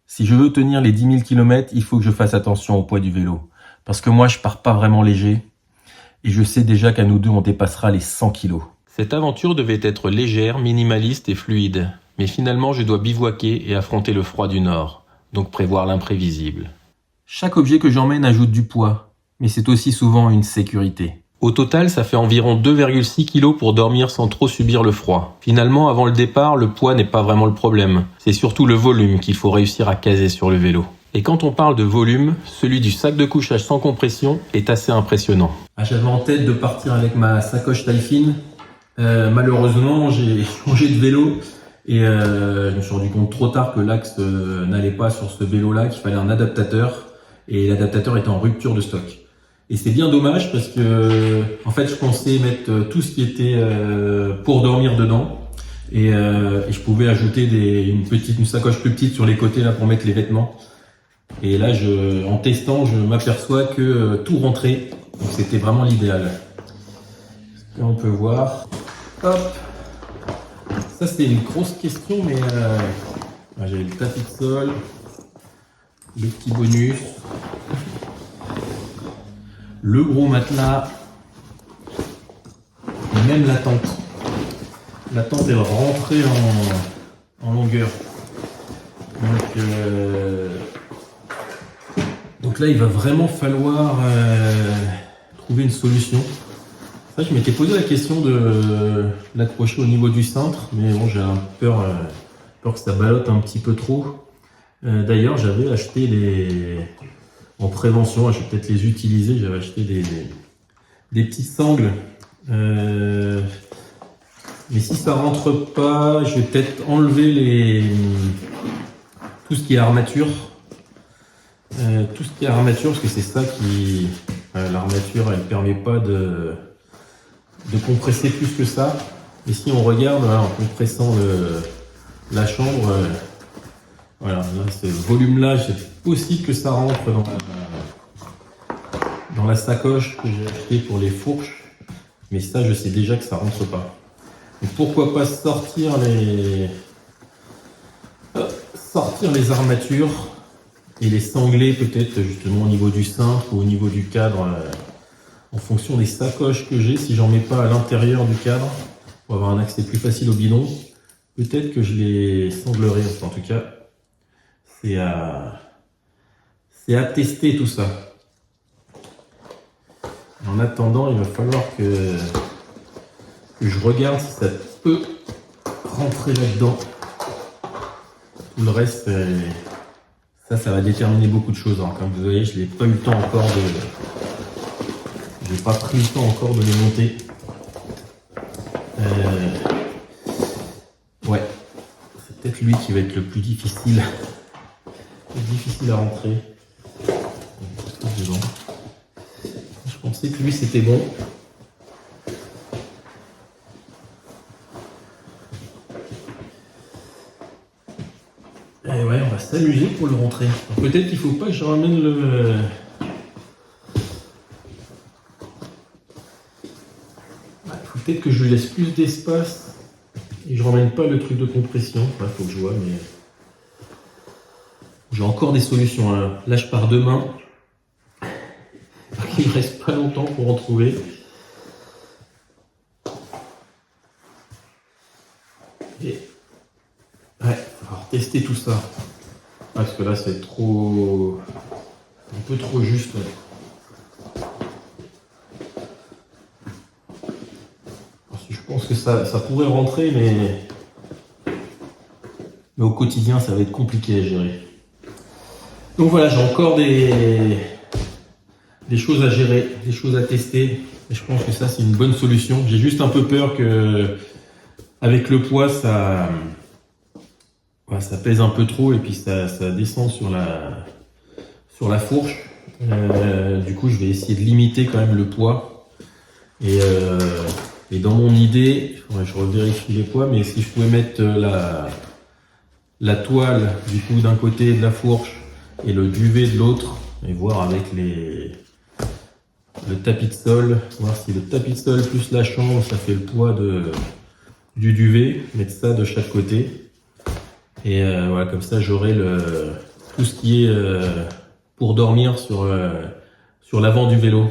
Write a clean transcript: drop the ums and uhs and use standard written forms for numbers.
Si je veux tenir les 10 000 km, il faut que je fasse attention au poids du vélo. Parce que moi, je pars pas vraiment léger. Et je sais déjà qu'à nous deux, on dépassera les 100 kg. Cette aventure devait être légère, minimaliste et fluide. Mais finalement, je dois bivouaquer et affronter le froid du Nord. Donc prévoir l'imprévisible. Chaque objet que j'emmène ajoute du poids. Mais c'est aussi souvent une sécurité. Au total, ça fait environ 2,6 kg pour dormir sans trop subir le froid. Finalement, avant le départ, le poids n'est pas vraiment le problème. C'est surtout le volume qu'il faut réussir à caser sur le vélo. Et quand on parle de volume, celui du sac de couchage sans compression est assez impressionnant. J'avais en tête de partir avec ma sacoche taille fine. Malheureusement, j'ai changé de vélo et je me suis rendu compte trop tard que l'axe n'allait pas sur ce vélo-là, qu'il fallait un adaptateur et l'adaptateur était en rupture de stock. Et c'est bien dommage parce que en fait, je pensais mettre tout ce qui était pour dormir dedans et je pouvais ajouter une sacoche plus petite sur les côtés là pour mettre les vêtements. Et là, en testant, je m'aperçois que tout rentrait. Donc c'était vraiment l'idéal. Là, on peut voir. Hop. Ça, c'était une grosse question, mais j'avais le tapis de sol, le petit bonus, le gros matelas, et même la tente. La tente, elle rentrait en longueur. Donc là, il va vraiment falloir trouver une solution. Ça, je m'étais posé la question de l'accrocher au niveau du cintre, mais bon, j'ai peur que ça ballotte un petit peu trop. D'ailleurs, j'avais acheté en prévention, je vais peut-être les utiliser, j'avais acheté des petits sangles. Mais si ça rentre pas, je vais peut-être enlever tout ce qui est armature. Parce que c'est ça qui... l'armature, elle permet pas de compresser plus que ça. Et si on regarde, voilà, en compressant la chambre, voilà, là, ce volume-là, c'est possible que ça rentre dans la sacoche que j'ai acheté pour les fourches. Mais ça, je sais déjà que ça rentre pas. Donc pourquoi pas sortir les armatures et les sangler peut-être justement au niveau du cintre ou au niveau du cadre en fonction des sacoches que j'ai. Si j'en mets pas à l'intérieur du cadre pour avoir un accès plus facile au bidon, peut-être que je les sanglerai. En tout cas, c'est à tester tout ça. En attendant, il va falloir que je regarde si ça peut rentrer là-dedans. Tout le reste, ça va déterminer beaucoup de choses. Alors, comme vous voyez, je n'ai pas eu le temps encore j'ai pas pris le temps encore de les monter. Ouais, c'est peut-être lui qui va être le plus difficile. À rentrer. Je pensais que lui c'était bon. Et ouais, on va s'amuser pour le rentrer. Peut-être qu'il faut pas que je ramène peut-être que je lui laisse plus d'espace et je ramène pas le truc de compression. Il faut que je vois, mais j'ai encore des solutions. Là, je pars demain. Il me reste pas longtemps pour en trouver. Et ouais, alors tester tout ça. Parce que là, c'est trop, un peu trop juste. Ouais. Je pense que ça pourrait rentrer, mais au quotidien, ça va être compliqué à gérer. Donc voilà, j'ai encore des choses à gérer, des choses à tester. Et je pense que ça, c'est une bonne solution. J'ai juste un peu peur que, avec le poids, ça pèse un peu trop et puis ça descend sur la fourche. Du coup, je vais essayer de limiter quand même le poids. Et dans mon idée, je revérifie les poids, mais si je pouvais mettre la toile du coup d'un côté de la fourche et le duvet de l'autre, et voir avec le tapis de sol, voir si le tapis de sol plus la chambre, ça fait le poids du duvet, mettre ça de chaque côté. Et voilà, comme ça j'aurai tout ce qui est pour dormir sur l'avant du vélo.